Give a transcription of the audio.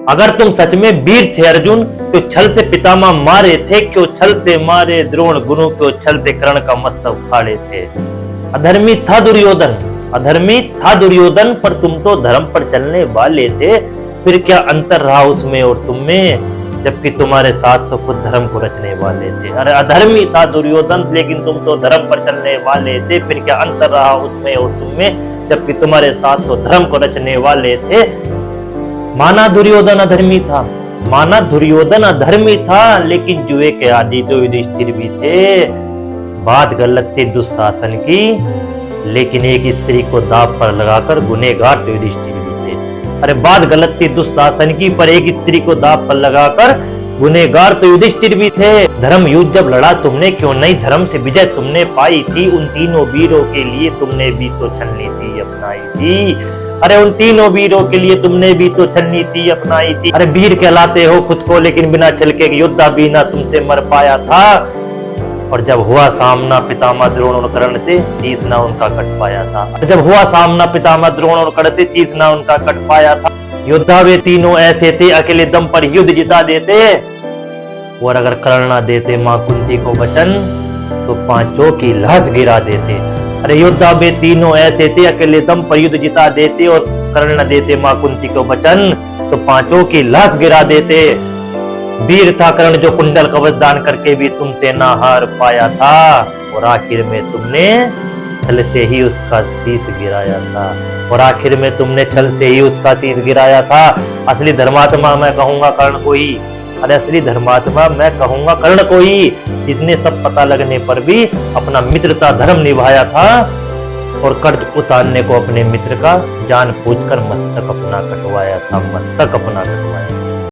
अगर तुम सच में वीर थे अर्जुन, क्यों छल से पितामह मारे थे, क्यों छल से मारे द्रोण गुरु, क्यों छल से कर्ण का मस्तक उखाड़े थे। अधर्मी था दुर्योधन, अधर्मी था दुर्योधन, पर तुम तो धर्म पर चलने वाले थे। फिर क्या अंतर रहा उसमें और तुम में, जबकि तुम्हारे साथ तो खुद धर्म को रचने वाले थे। अरे अधर्मी था दुर्योधन, लेकिन तुम तो धर्म पर चलने वाले थे। फिर क्या अंतर रहा उसमें और तुम में, जबकि तुम्हारे साथ तो धर्म को रचने वाले थे। माना दुर्योधन अधर्मी था, माना दुर्योधन अधर्मी था, लेकिन जुए के आदि तो युधिष्ठिर भी थे। बात गलत थी दुशासन की, लेकिन एक स्त्री को दाव पर लगाकर गुनहगार तो युधिष्ठिर भी थे। अरे बात गलत थी दुशासन की, पर एक स्त्री को दाव पर लगाकर गुनहगार तो युधिष्ठिर भी थे। धर्म युद्ध जब लड़ा तुमने, क्यों नहीं धर्म से विजय तुमने पाई थी। उन तीनों वीरों के लिए तुमने भी तो छल नीति अपनाई थी। अरे उन तीनों वीरों के लिए तुमने भी तो छल नीति अपनाई थी। अरे वीर कहलाते हो खुद को, लेकिन बिना छल के योद्धा भी ना तुमसे मर पाया था। और जब हुआ सामना पितामह द्रोण और कर्ण से, शीश ना उनका कट पाया था। जब हुआ सामना पितामह द्रोण और कर्ण से, शीश ना उनका कट पाया था। योद्धा वे तीनों ऐसे थे, अकेले दम पर युद्ध जिता देते। और अगर कर्ण ना देते मां कुंती को वचन, तो पांचों की लाश गिरा देते। अरे योद्धा वे तीनों ऐसे थे, अकेले दम पर युद्ध जिता देते। और कर्ण न देते मां कुंती को वचन, तो पांचों की लाश गिरा देते। वीर था कर्ण जो कुंडल कवच दान करके भी तुमसे ना हार पाया था। और आखिर में तुमने छल से ही उसका शीश गिराया था। और आखिर में तुमने छल से ही उसका शीश गिराया था। असली धर्मात्मा मैं कहूंगा कर्ण को ही। अरे असली धर्मात्मा मैं कहूंगा कर्ण को ही, जिसने सब पता लगने पर भी अपना मित्रता धर्म निभाया था। और कर्ज उतारने को अपने मित्र का जान पूछकर मस्तक अपना कटवाया था, मस्तक अपना कटवाया।